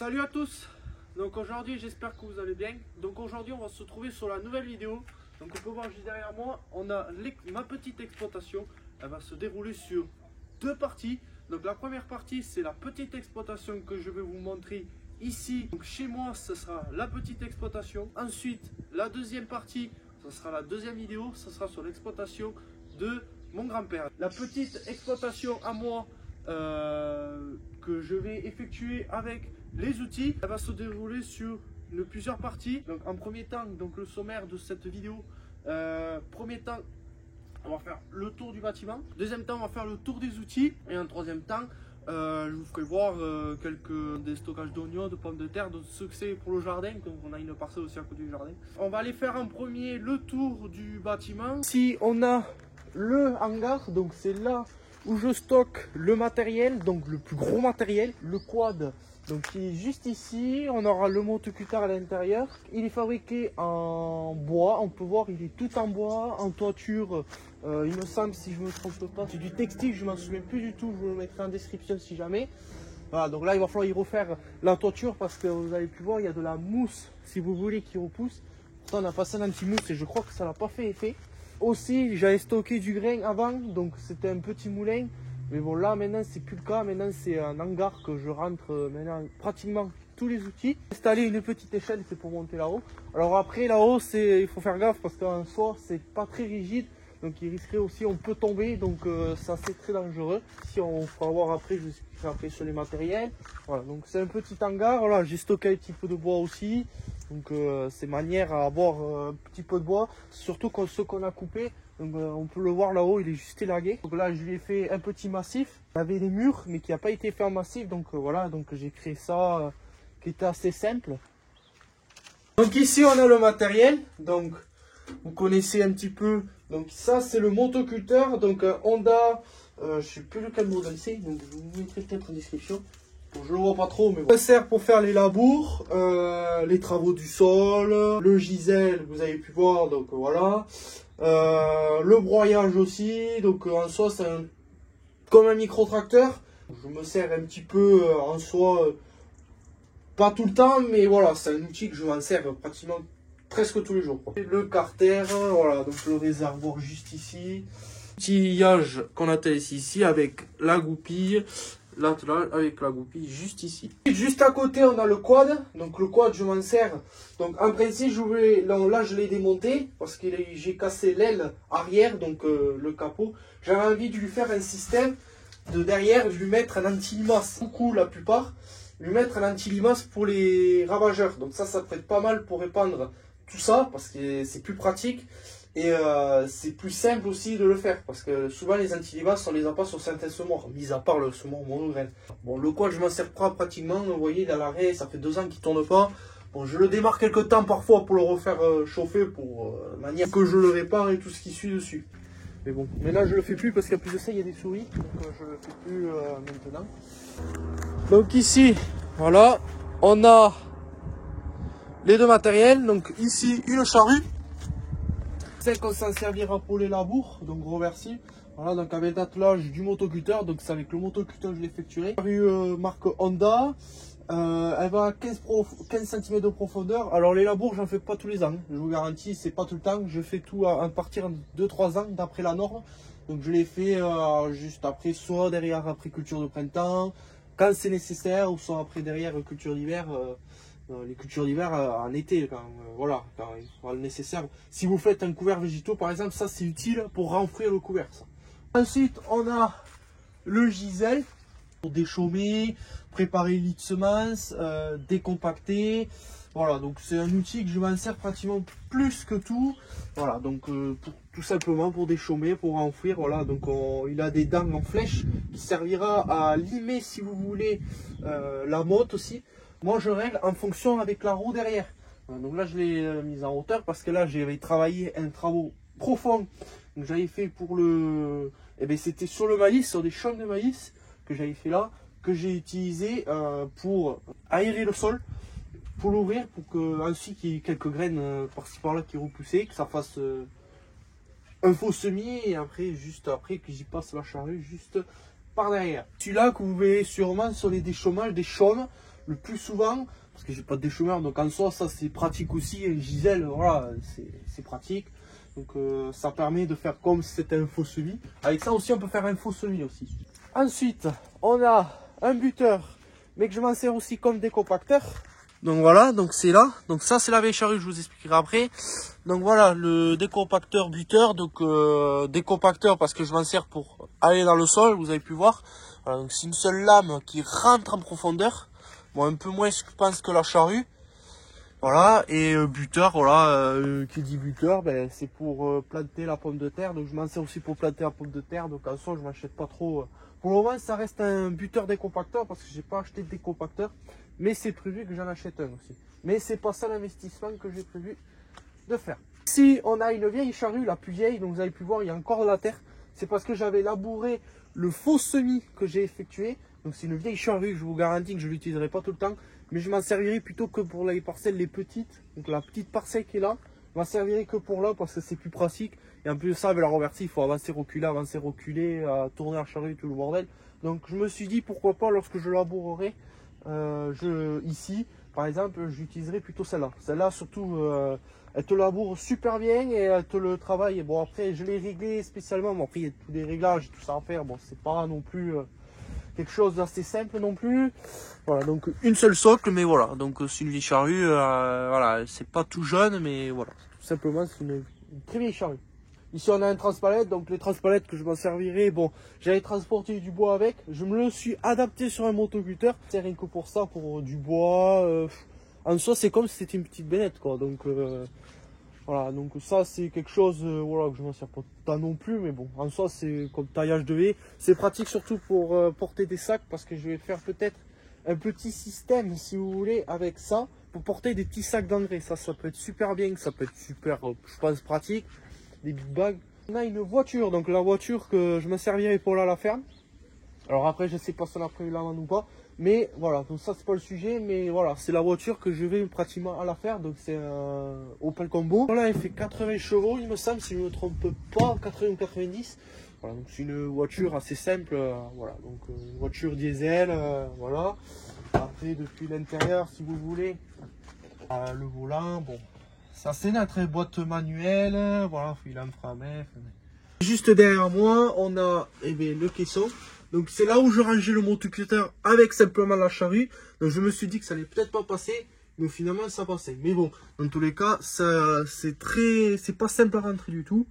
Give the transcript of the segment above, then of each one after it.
Salut à tous. Donc aujourd'hui j'espère que vous allez bien. Donc aujourd'hui on va se retrouver sur la nouvelle vidéo. Donc on peut voir juste derrière moi, on a ma petite exploitation. Elle va se dérouler sur deux parties. Donc la première partie c'est la petite exploitation que je vais vous montrer ici. Donc chez moi ce sera la petite exploitation. Ensuite la deuxième partie, ce sera la deuxième vidéo, ce sera sur l'exploitation de mon grand-père. La petite exploitation à moi que je vais effectuer avec les outils, elle va se dérouler sur plusieurs parties. Donc en premier temps, donc le sommaire de cette vidéo, premier temps on va faire le tour du bâtiment, deuxième temps on va faire le tour des outils, et en troisième temps je vous ferai voir des stockages d'oignons, de pommes de terre, de ce que c'est pour le jardin. Donc on a une parcelle aussi à côté du jardin. On va aller faire en premier le tour du bâtiment. Ici on a le hangar, donc c'est là où je stocke le matériel, donc le plus gros matériel, le quad, donc qui est juste ici. On aura le monte-cutter à l'intérieur. Il est fabriqué en bois, on peut voir, il est tout en bois, en toiture, il me semble, si je me trompe pas, c'est du textile, je m'en souviens plus du tout, je vous le mettrai en description si jamais. Voilà, donc là il va falloir y refaire la toiture parce que vous avez pu voir, il y a de la mousse, si vous voulez, qui repousse. Pourtant on a passé un anti-mousse et je crois que ça n'a pas fait effet. Aussi, j'avais stocké du grain avant, donc c'était un petit moulin. Mais bon, là maintenant c'est plus le cas. Maintenant c'est un hangar que je rentre maintenant pratiquement tous les outils. Installer une petite échelle, c'est pour monter là-haut. Alors après là-haut, il faut faire gaffe parce qu'en soi c'est pas très rigide, donc il risquerait aussi, on peut tomber, donc ça c'est très dangereux. Si on fera voir après, je vais après sur les matériels. Voilà, donc c'est un petit hangar. Voilà, j'ai stocké un petit peu de bois aussi. Donc c'est manière à avoir un petit peu de bois, surtout ce qu'on a coupé. Donc on peut le voir là-haut, il est juste élagué. Donc là je lui ai fait un petit massif. Il y avait des murs mais qui n'a pas été fait en massif. Donc voilà, donc j'ai créé ça qui était assez simple. Donc ici on a le matériel. Donc vous connaissez un petit peu. Donc ça c'est le monte-cutter. Donc Honda, je ne sais plus lequel modèle c'est. Donc je vous mettrai peut-être en description. Bon, je le vois pas trop, mais bon. Ça sert pour faire les labours, les travaux du sol, le gisel, vous avez pu voir, donc voilà. Le broyage aussi, donc en soi c'est comme un micro-tracteur. Je me sers un petit peu en soi, pas tout le temps, mais voilà, c'est un outil que je m'en sers pratiquement presque tous les jours, quoi. Le carter, voilà, donc le réservoir juste ici. Outillage qu'on attelle ici avec la goupille. L'attelage avec la goupille juste ici. Juste à côté on a le quad. Donc le quad je m'en sers. Donc en principe là je l'ai démonté parce que j'ai cassé l'aile arrière, donc le capot. J'avais envie de lui faire un système de derrière, de lui mettre un anti-limace. Beaucoup la plupart. Lui mettre un anti-limace pour les ravageurs. Donc ça prête pas mal pour répandre tout ça parce que c'est plus pratique. Et c'est plus simple aussi de le faire parce que souvent les anti-limaces on les a pas sur certains semoirs, mis à part le semoir monograine. Bon, le quad je m'en sers pas pratiquement, vous voyez, dans l'arrêt, ça fait 2 ans qu'il tourne pas. Bon, je le démarre quelques temps parfois pour le refaire chauffer pour manière que je le répare et tout ce qui suit dessus. Mais bon, mais là je le fais plus parce qu'à plus de ça il y a des souris, donc je le fais plus maintenant. Donc ici, voilà, on a les deux matériels. Donc ici une charrue. Celle qu'on s'en servira pour les labours, donc reversible. Voilà, donc avec l'attelage du motocutter, donc c'est avec le motocutter que je l'effectuerai. Marque Honda, elle va à 15 cm de profondeur. Alors les labours, j'en fais pas tous les ans, je vous garantis, c'est pas tout le temps. Je fais tout à partir de 2-3 ans d'après la norme. Donc je l'ai fait juste après, soit derrière après culture de printemps, quand c'est nécessaire, ou soit après derrière culture d'hiver. Les cultures d'hiver en été, voilà, quand il sera le nécessaire. Si vous faites un couvert végétaux par exemple, ça c'est utile pour renflouer le couvert. Ça. Ensuite on a le gisel pour déchaumer, préparer les lits de semences, décompacter. Voilà, donc c'est un outil que je m'en sers pratiquement plus que tout. Voilà, donc tout simplement pour déchaumer, pour renflouer. Voilà, donc il a des dents en flèche qui servira à limer si vous voulez la motte aussi. Moi je règle en fonction avec la roue derrière. Donc là je l'ai mise en hauteur parce que là j'avais travaillé un travaux profond. Donc j'avais fait pour le... Eh bien c'était sur le maïs, sur des champs de maïs que j'avais fait là, que j'ai utilisé pour aérer le sol, pour l'ouvrir, pour que ainsi qu'il y ait quelques graines par-ci par-là qui repoussaient, que ça fasse un faux semis et après, juste après que j'y passe la charrue juste par derrière. Celui-là que vous verrez sûrement sur les déchaumages, des chaumes. le plus souvent, parce que j'ai pas de déchumeur, donc en soi ça c'est pratique aussi, et Gisèle, voilà, c'est pratique. Donc ça permet de faire comme si c'était un faux semis. Avec ça aussi on peut faire un faux semis aussi. Ensuite on a un buteur, mais que je m'en sers aussi comme décompacteur. Donc voilà, donc c'est là. Donc ça c'est la vieille charrue, je vous expliquerai après. Donc voilà, le décompacteur buteur. Donc décompacteur parce que je m'en sers pour aller dans le sol, vous avez pu voir. Voilà, donc c'est une seule lame qui rentre en profondeur. Bon, un peu moins je pense que la charrue. Voilà, et buteur, voilà, qui dit buteur, ben, c'est pour planter la pomme de terre. Donc je m'en sers aussi pour planter la pomme de terre. Donc en soi je m'achète pas trop. Pour le moment ça reste un buteur décompacteur parce que j'ai pas acheté de décompacteur. Mais c'est prévu que j'en achète un aussi. Mais c'est pas ça l'investissement que j'ai prévu de faire. Si on a une vieille charrue, la plus vieille, donc vous avez pu voir, il y a encore de la terre. C'est parce que j'avais labouré le faux semis que j'ai effectué. Donc c'est une vieille charrue, je vous garantis que je ne l'utiliserai pas tout le temps. Mais je m'en servirai plutôt que pour les parcelles les petites. Donc la petite parcelle qui est là, je m'en servirai que pour là parce que c'est plus pratique. Et en plus de ça, avec la renversée, il faut avancer, reculer, tourner la charrue, tout le bordel. Donc je me suis dit pourquoi pas lorsque je labourerai. Ici par exemple j'utiliserai plutôt celle-là. Celle-là surtout elle te laboure super bien et elle te le travaille. Bon après je l'ai réglé spécialement, mais après il y a tous des réglages et tout ça à faire. Bon c'est pas non plus quelque chose d'assez simple non plus. Voilà, donc une seule socle, mais voilà, donc c'est une vieille charrue, voilà, c'est pas tout jeune, mais voilà, tout simplement c'est une très vieille charrue. Ici on a un transpalette, donc les transpalettes que je m'en servirai, bon, j'avais transporté du bois avec, je me le suis adapté sur un motoculteur, c'est rien que pour ça, pour du bois, en soi c'est comme si c'était une petite bennette quoi, donc voilà, donc ça c'est quelque chose voilà, que je m'en sers pas tant non plus, mais bon, en soi c'est comme taillage de haie, c'est pratique surtout pour porter des sacs, parce que je vais faire peut-être un petit système si vous voulez avec ça, pour porter des petits sacs d'engrais, ça peut être super bien, ça peut être super, je pense pratique. Des big bags. On a une voiture, donc la voiture que je me servirai pour aller à la ferme. Alors après je sais pas si on a prévu la vendre ou pas, mais voilà, donc ça c'est pas le sujet, mais voilà, c'est la voiture que je vais pratiquement à la faire, donc c'est un Opel Combo. Voilà, il fait 80 chevaux il me semble, si je ne me trompe pas, 80 ou 90. Voilà, donc c'est une voiture assez simple, voilà, donc une voiture diesel, voilà. Après depuis l'intérieur si vous voulez, le volant, bon. Ça c'est notre boîte manuelle, voilà, il en fera main. Juste derrière moi, on a le caisson. Donc c'est là où je rangeais le motoculteur avec simplement la charrue. Donc je me suis dit que ça allait peut-être pas passer, mais finalement ça passait. Mais bon, dans tous les cas, c'est pas simple à rentrer du tout.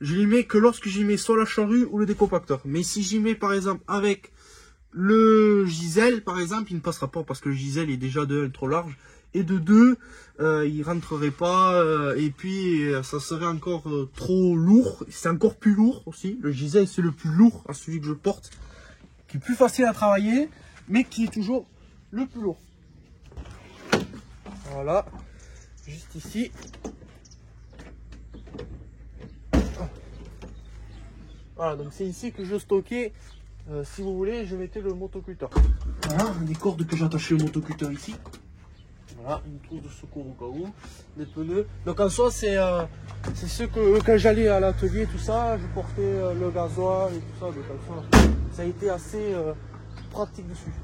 Je n'y mets que lorsque j'y mets soit la charrue ou le décompacteur. Mais si j'y mets par exemple avec le Gisèle, par exemple, il ne passera pas parce que le Gisèle est déjà de 1 trop large. Et de 2, il rentrerait pas, et puis ça serait encore trop lourd, c'est encore plus lourd aussi, le Gisèle c'est le plus lourd à celui que je porte, qui est plus facile à travailler, mais qui est toujours le plus lourd. Voilà, juste ici. Voilà, donc c'est ici que je stockais, si vous voulez, je mettais le motoculteur. Voilà, des cordes que j'attachais au motoculteur ici. Voilà, une trousse de secours au cas où, des pneus. Donc en soi, c'est ce que quand j'allais à l'atelier, tout ça, je portais le gasoil et tout ça. Donc en soi, ça a été assez pratique dessus.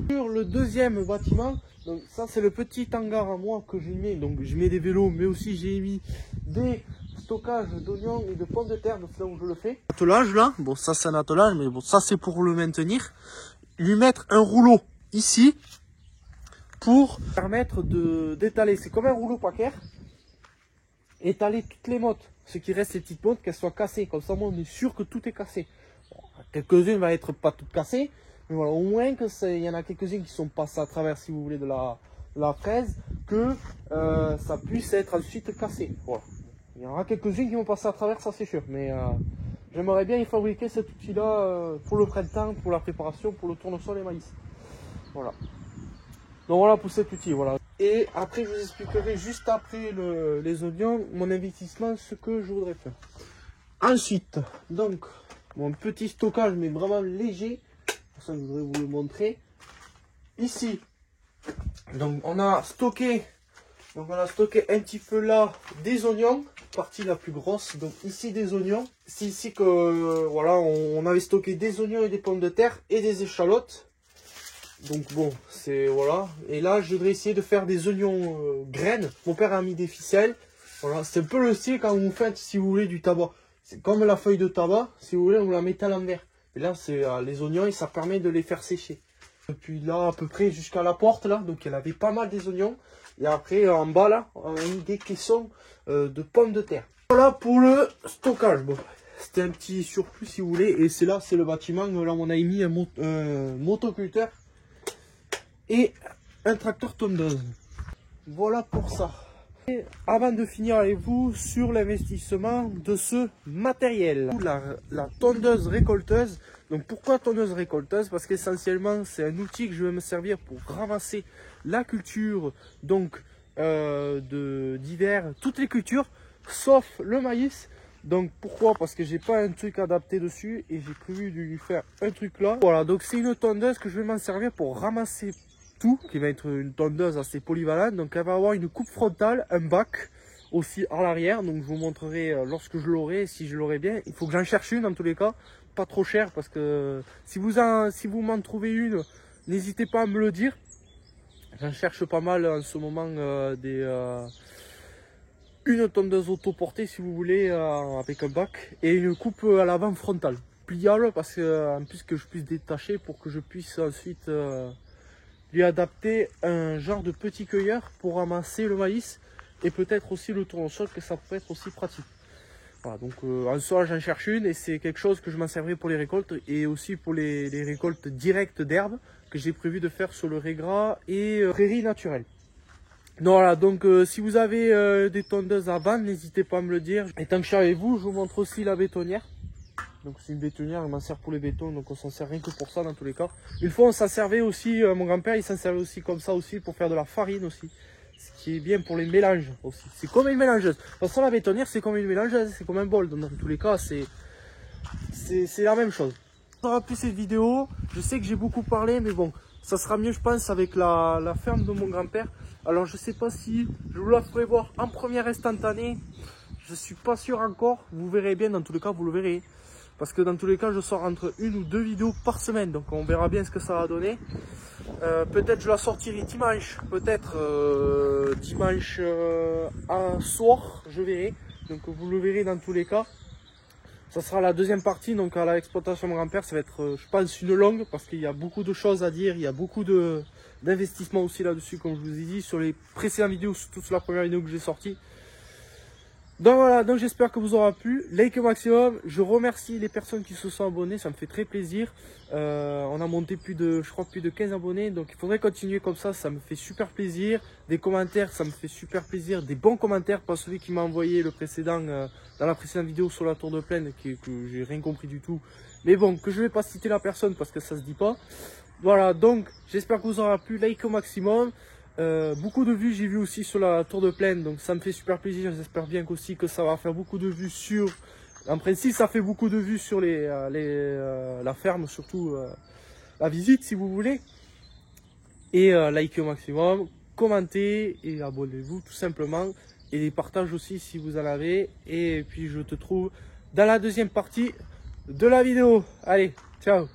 Sur le deuxième bâtiment, donc ça c'est le petit hangar à moi que j'ai mis. Donc je mets des vélos, mais aussi j'ai mis des stockages d'oignons et de pommes de terre. Donc c'est là où je le fais. Attelage là, bon ça c'est un attelage, mais bon ça c'est pour le maintenir. Lui mettre un rouleau ici. Pour permettre d'étaler, c'est comme un rouleau paquet, étaler toutes les mottes, ce qui reste les petites mottes, qu'elles soient cassées, comme ça moi on est sûr que tout est cassé. Bon, quelques-unes vont être pas toutes cassées, mais voilà, au moins que il y en a quelques-unes qui sont passées à travers, si vous voulez, de la fraise, que ça puisse être ensuite cassé. Voilà. Il y en aura quelques-unes qui vont passer à travers, ça c'est sûr, mais j'aimerais bien y fabriquer cet outil-là pour le printemps, pour la préparation, pour le tournesol et maïs. Voilà. Donc voilà pour cet outil, voilà. Et après je vous expliquerai juste après les oignons, mon investissement, ce que je voudrais faire. Ensuite, donc, mon petit stockage, mais vraiment léger, pour ça je voudrais vous le montrer. Ici, donc on a stocké un petit peu là des oignons, partie la plus grosse, donc ici des oignons. C'est ici que, voilà, on avait stocké des oignons et des pommes de terre et des échalotes. Donc bon, c'est voilà. Et là, je voudrais essayer de faire des oignons graines. Mon père a mis des ficelles. Voilà, c'est un peu le style quand vous faites, si vous voulez, du tabac. C'est comme la feuille de tabac, si vous voulez, on la met à l'envers. Et là, c'est les oignons et ça permet de les faire sécher. Depuis là, à peu près jusqu'à la porte, là, donc elle avait pas mal des oignons. Et après, en bas, là, on a mis des caissons de pommes de terre. Voilà pour le stockage. Bon, c'était un petit surplus, si vous voulez. Et c'est là, c'est le bâtiment. Là, on a mis un motoculteur et un tracteur tondeuse. Voilà pour ça. Et avant de finir avec vous sur l'investissement de ce matériel, la tondeuse récolteuse. Donc pourquoi tondeuse récolteuse? Parce qu'essentiellement c'est un outil que je vais me servir pour ramasser la culture donc d'hiver, toutes les cultures sauf le maïs. Donc pourquoi? Parce que j'ai pas un truc adapté dessus et j'ai prévu de lui faire un truc là. Voilà, donc c'est une tondeuse que je vais m'en servir pour ramasser tout, qui va être une tondeuse assez polyvalente. Donc elle va avoir une coupe frontale, un bac aussi à l'arrière. Donc je vous montrerai lorsque je l'aurai, si je l'aurai bien. Il faut que j'en cherche une dans tous les cas, pas trop cher, parce que si vous m'en trouvez une, n'hésitez pas à me le dire. J'en cherche pas mal en ce moment une tondeuse autoportée si vous voulez, avec un bac et une coupe à l'avant frontale, pliable, parce que en plus que je puisse détacher pour que je puisse ensuite lui adapter un genre de petit cueilleur pour ramasser le maïs et peut-être aussi le tournesol, que ça peut être aussi pratique. Voilà, donc en soi j'en cherche une et c'est quelque chose que je m'en servirai pour les récoltes et aussi pour les récoltes directes d'herbes que j'ai prévu de faire sur le régras et prairies naturelles. Donc voilà, donc si vous avez des tondeuses à vendre, n'hésitez pas à me le dire. Et tant que je suis avec vous, je vous montre aussi la bétonnière. Donc c'est une bétonnière, on m'en sert pour les bétons, donc on s'en sert rien que pour ça dans tous les cas. Une fois on s'en servait aussi, mon grand-père il s'en servait aussi comme ça aussi pour faire de la farine aussi. Ce qui est bien pour les mélanges aussi. C'est comme une mélangeuse. De toute façon la bétonnière c'est comme une mélangeuse, c'est comme un bol. Donc dans tous les cas c'est la même chose. Ça aura plus cette vidéo, je sais que j'ai beaucoup parlé mais bon, ça sera mieux je pense avec la ferme de mon grand-père. Alors je sais pas si je vous la ferai voir en première instantanée, je suis pas sûr encore, vous verrez bien, dans tous les cas vous le verrez. Parce que dans tous les cas je sors entre 1 ou 2 vidéos par semaine, donc on verra bien ce que ça va donner. Peut-être je la sortirai dimanche, peut-être dimanche à soir, je verrai. Donc vous le verrez dans tous les cas. Ça sera la deuxième partie, donc à l'exploitation de mon grand-père, ça va être je pense une longue, parce qu'il y a beaucoup de choses à dire, il y a beaucoup d'investissement aussi là-dessus, comme je vous ai dit, sur les précédentes vidéos, surtout sur la première vidéo que j'ai sortie. Donc voilà, donc j'espère que vous aura plu. Like au maximum. Je remercie les personnes qui se sont abonnées, ça me fait très plaisir. On a monté je crois plus de 15 abonnés, donc il faudrait continuer comme ça me fait super plaisir. Des commentaires, ça me fait super plaisir. Des bons commentaires, pas celui qui m'a envoyé le précédent, dans la précédente vidéo sur la tour de plaine, que j'ai rien compris du tout. Mais bon, que je vais pas citer la personne parce que ça se dit pas. Voilà, donc j'espère que vous aura plu. Like au maximum. Beaucoup de vues j'ai vu aussi sur la tour de plaine, donc ça me fait super plaisir. J'espère bien qu'aussi que ça va faire beaucoup de vues sur, en principe ça fait beaucoup de vues sur la ferme, surtout la visite si vous voulez. Et likez au maximum, commentez et abonnez-vous tout simplement, et les partages aussi si vous en avez. Et puis je te trouve dans la deuxième partie de la vidéo. Allez, ciao.